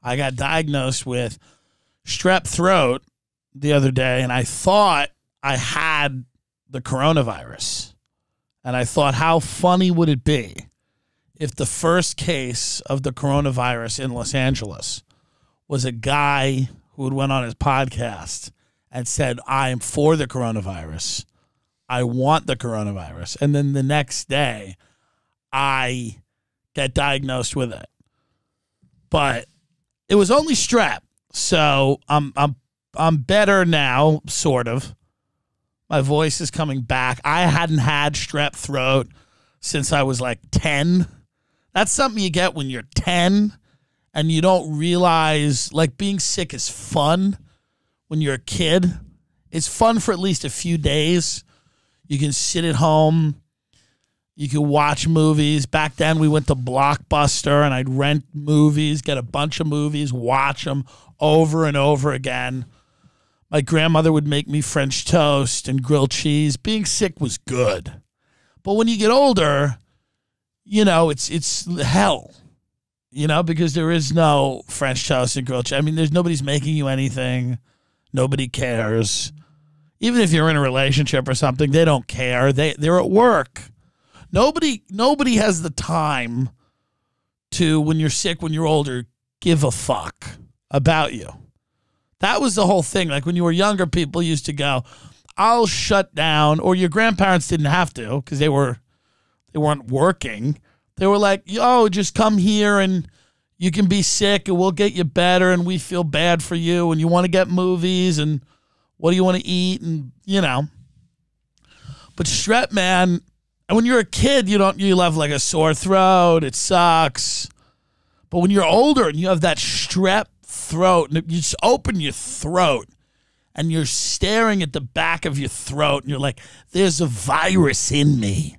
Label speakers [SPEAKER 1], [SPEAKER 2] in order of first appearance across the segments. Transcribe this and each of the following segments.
[SPEAKER 1] I got diagnosed with strep throat the other day, and I thought I had the coronavirus. And I thought, how funny would it be if the first case of the coronavirus in Los Angeles was a guy who had went on his podcast and said, I am for the coronavirus. I want the coronavirus. And then the next day, I get diagnosed with it. But it was only strep. So I'm better now, sort of. My voice is coming back. I hadn't had strep throat since I was like 10. That's something you get when you're 10 and you don't realize, like, being sick is fun when you're a kid. It's fun for at least a few days. You can sit at home. You can watch movies. Back then we went to Blockbuster and I'd rent movies, get a bunch of movies, watch them over and over again. My grandmother would make me French toast and grilled cheese. Being sick was good. But when you get older, you know, it's hell, you know, because there is no French toast and grilled cheese. I mean, nobody's making you anything. Nobody cares. Even if you're in a relationship or something, they don't care. They're at work. Nobody has the time to, when you're sick, when you're older, give a fuck about you. That was the whole thing. Like when you were younger, people used to go, I'll shut down, or your grandparents didn't have to because they weren't working. They were like, yo, just come here and you can be sick and we'll get you better and we feel bad for you and you want to get movies and what do you want to eat and, you know. But strep, man, and when you're a kid, you have like a sore throat. It sucks. But when you're older and you have that strep throat, and you just open your throat and you're staring at the back of your throat and you're like, there's a virus in me.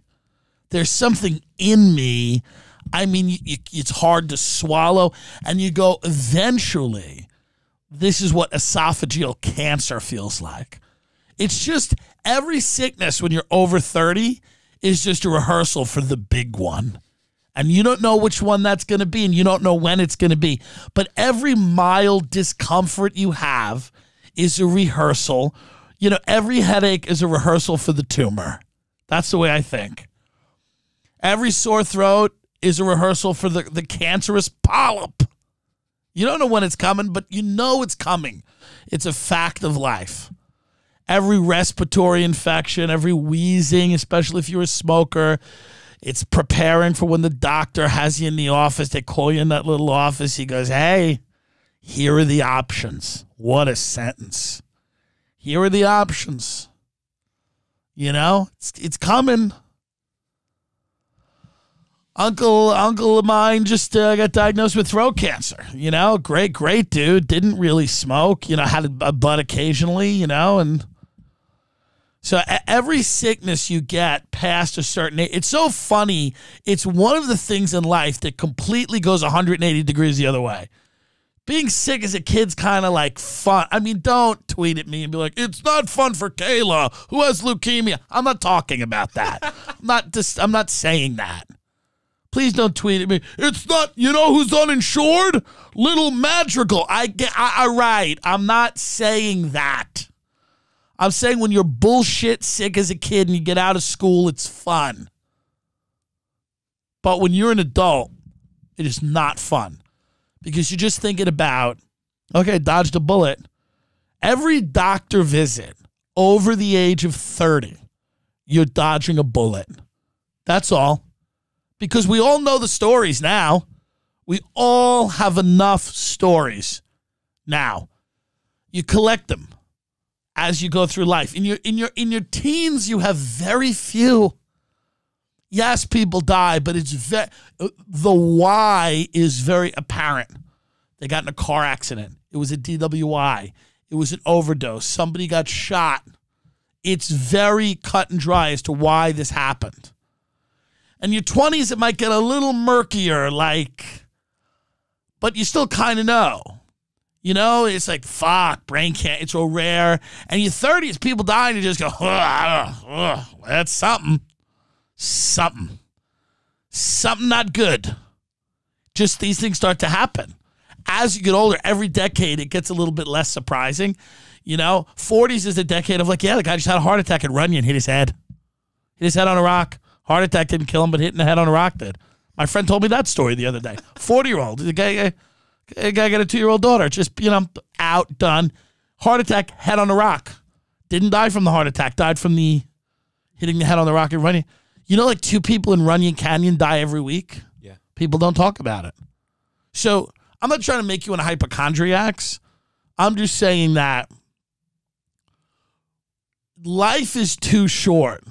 [SPEAKER 1] There's something in me. I mean, it's hard to swallow. And you go, eventually, this is what esophageal cancer feels like. It's just every sickness when you're over 30 is just a rehearsal for the big one. And you don't know which one that's going to be, and you don't know when it's going to be. But every mild discomfort you have is a rehearsal. You know, every headache is a rehearsal for the tumor. That's the way I think. Every sore throat is a rehearsal for the cancerous polyp. You don't know when it's coming, but you know it's coming. It's a fact of life. Every respiratory infection, every wheezing, especially if you're a smoker, it's preparing for when the doctor has you in the office. They call you in that little office. He goes, hey, here are the options. What a sentence. Here are the options. You know, it's coming. Uncle of mine just got diagnosed with throat cancer. You know, great dude. Didn't really smoke. You know, had a butt occasionally, you know, and so every sickness you get past a certain age, it's so funny. It's one of the things in life that completely goes 180 degrees the other way. Being sick as a kid's kind of like fun. I mean, don't tweet at me and be like, it's not fun for Kayla who has leukemia. I'm not talking about that. I'm not saying that. Please don't tweet at me. It's not, you know who's uninsured? Little Madrigal. Right. I'm not saying that. I'm saying when you're bullshit sick as a kid and you get out of school, it's fun. But when you're an adult, it is not fun. Because you're just thinking about, okay, dodged a bullet. Every doctor visit over the age of 30, you're dodging a bullet. That's all. Because we all know the stories now. We all have enough stories now. You collect them as you go through life. In your teens, you have very few. Yes, people die, but the why is very apparent. They got in a car accident. It was a DWI. It was an overdose. Somebody got shot. It's very cut and dry as to why this happened. In your 20s, it might get a little murkier, but you still kind of know. You know, it's like, fuck, brain cancer, it's so rare. And your 30s, people die and you just go, that's something. Something not good. Just these things start to happen. as you get older, every decade, it gets a little bit less surprising. 40s is a decade of like, yeah, the guy just had a heart attack at Runyon, hit his head. Hit his head on a rock. Heart attack didn't kill him, but hitting the head on a rock did. My friend told me that story the other day. 40-year-old. The guy got a 2-year-old daughter. Just, out, done. Heart attack, head on a rock. Didn't die from the heart attack. Died from the hitting the head on the rock and Runyon. Like 2 people in Runyon Canyon die every week?
[SPEAKER 2] Yeah.
[SPEAKER 1] People don't talk about it. So I'm not trying to make you into hypochondriacs. I'm just saying that life is too short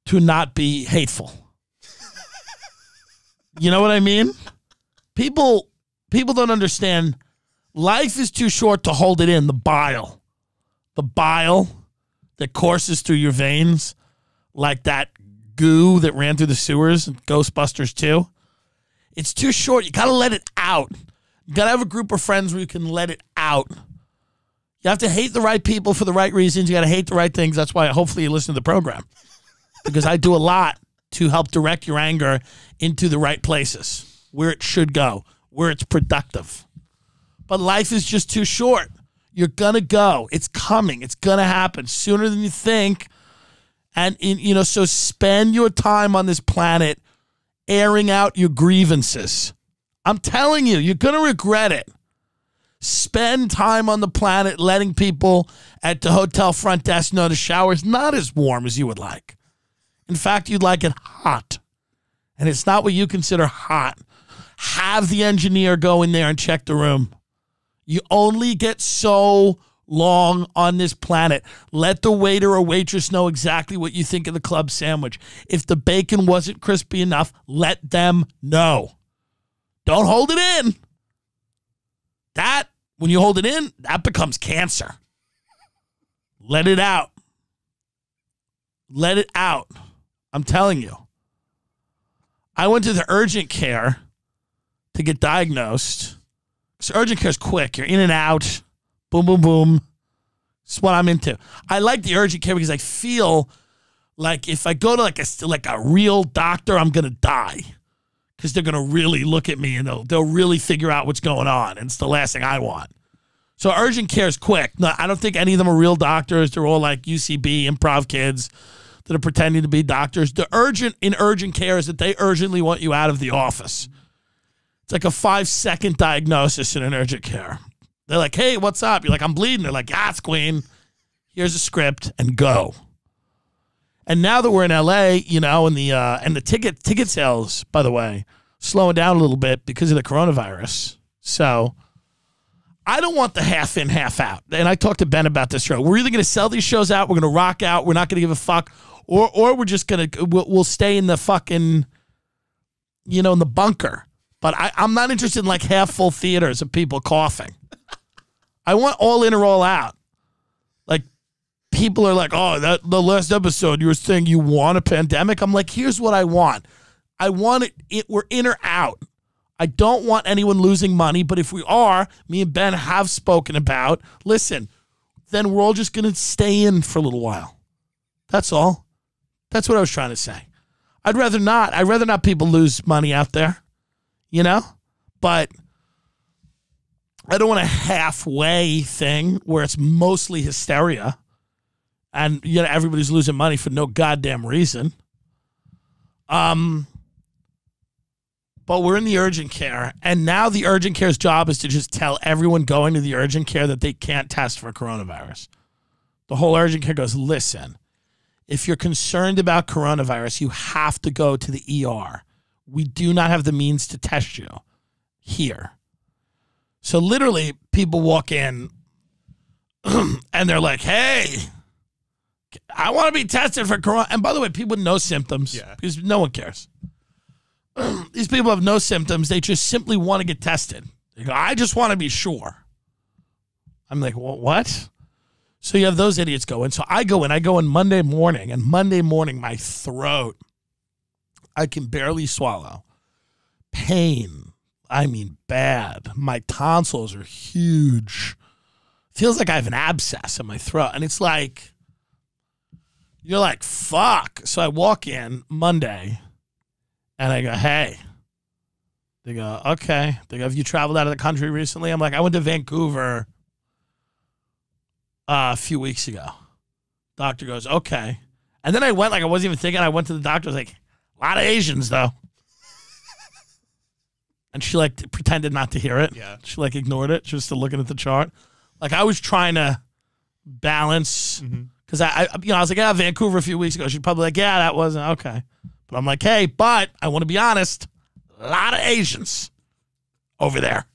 [SPEAKER 1] to not be hateful. You know what I mean? People don't understand. Life is too short to hold it in. The bile that courses through your veins, like that goo that ran through the sewers in Ghostbusters 2. It's too short. You got to let it out. You got to have a group of friends where you can let it out. You have to hate the right people for the right reasons. You got to hate the right things. That's why hopefully you listen to the program, because I do a lot to help direct your anger into the right places, where it should go, where it's productive. But life is just too short. You're going to go. It's coming. It's going to happen sooner than you think. And, so spend your time on this planet airing out your grievances. I'm telling you, you're going to regret it. Spend time on the planet letting people at the hotel front desk know the shower's not as warm as you would like. In fact, you'd like it hot. And it's not what you consider hot. Have the engineer go in there and check the room. You only get so long on this planet. Let the waiter or waitress know exactly what you think of the club sandwich. If the bacon wasn't crispy enough, let them know. Don't hold it in. When you hold it in, that becomes cancer. Let it out. Let it out. I'm telling you. I went to the urgent care to get diagnosed. So urgent care is quick. You're in and out. Boom, boom, boom. That's what I'm into. I like the urgent care because I feel like if I go to like a real doctor, I'm going to die. Because they're going to really look at me and they'll really figure out what's going on. And it's the last thing I want. So urgent care is quick. No, I don't think any of them are real doctors. They're all like UCB, improv kids that are pretending to be doctors. The urgent care is that they urgently want you out of the office. It's like a 5-second diagnosis in an urgent care. They're like, hey, what's up? You're like, I'm bleeding. They're like, yes, queen. Here's a script and go. And now that we're in LA, and the ticket sales, by the way, slowing down a little bit because of the coronavirus. So I don't want the half in, half out. And I talked to Ben about this show. We're either going to sell these shows out, we're going to rock out, we're not going to give a fuck, or we're just going to, we'll stay in the fucking, in the bunker. But I'm not interested in like half full theaters of people coughing. I want all in or all out. Like, people are like, oh, the last episode you were saying you want a pandemic. I'm like, here's what I want. I want it we're in or out. I don't want anyone losing money, but if we are, me and Ben have spoken about, listen, then we're all just going to stay in for a little while. That's all. That's what I was trying to say. I'd rather not. I'd rather not people lose money out there, but I don't want a halfway thing where it's mostly hysteria and everybody's losing money for no goddamn reason. But we're in the urgent care, and now the urgent care's job is to just tell everyone going to the urgent care that they can't test for coronavirus. The whole urgent care goes, listen, if you're concerned about coronavirus, you have to go to the ER. We do not have the means to test you here. So literally, people walk in, and they're like, hey, I want to be tested for corona. And by the way, people with no symptoms, because no one cares. These people have no symptoms. They just simply want to get tested. They go, I just want to be sure. I'm like, well, what? So you have those idiots go in. So I go in Monday morning, and Monday morning, my throat, I can barely swallow. Pain. I mean, bad. My tonsils are huge. Feels like I have an abscess in my throat. And it's like, you're like, fuck. So I walk in Monday, and I go, hey, They go, okay. They go, have you traveled out of the country recently? I'm like, I went to Vancouver a few weeks ago. Doctor goes, okay. And then I went, like, I wasn't even thinking. I went to the doctor. I was like, a lot of Asians, though. And she, like, pretended not to hear it.
[SPEAKER 2] Yeah.
[SPEAKER 1] She, like, ignored it. She was still looking at the chart. Like, I was trying to balance. Because I was like, yeah, Vancouver a few weeks ago. She's probably like, yeah, that wasn't okay. But I'm like, hey, but I want to be honest. A lot of Asians over there.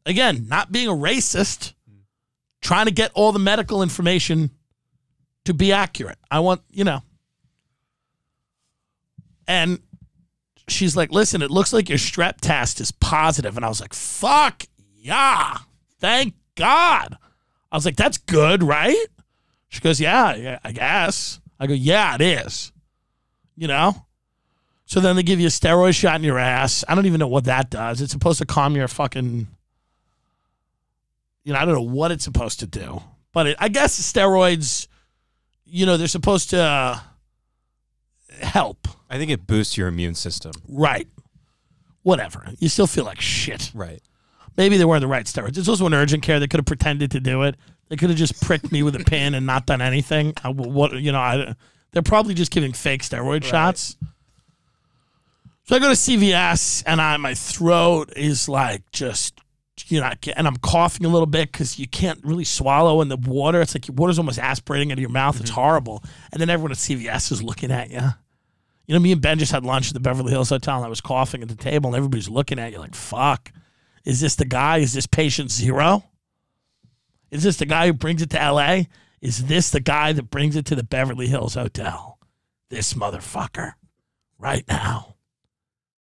[SPEAKER 1] Again, not being a racist, trying to get all the medical information to be accurate. I want, And she's like, listen, it looks like your strep test is positive. And I was like, fuck yeah. Thank God. I was like, that's good, right? She goes, yeah, I guess. I go, yeah, it is. So then they give you a steroid shot in your ass. I don't even know what that does. It's supposed to calm your fucking, I don't know what it's supposed to do. But I guess steroids, they're supposed to help.
[SPEAKER 2] I think it boosts your immune system.
[SPEAKER 1] Right. Whatever. You still feel like shit.
[SPEAKER 2] Right.
[SPEAKER 1] Maybe they weren't the right steroids. It's also an urgent care. They could have pretended to do it. They could have just pricked me with a pin and not done anything. They're probably just giving fake steroid shots. So I go to CVS, and my throat is like just, and I'm coughing a little bit because you can't really swallow in the water. It's like your water's almost aspirating into your mouth. It's horrible. And then everyone at CVS is looking at you. Me and Ben just had lunch at the Beverly Hills Hotel, and I was coughing at the table, and everybody's looking at you like, fuck. Is this the guy? Is this patient zero? Is this the guy who brings it to L.A.? Is this the guy that brings it to the Beverly Hills Hotel? This motherfucker. Right now.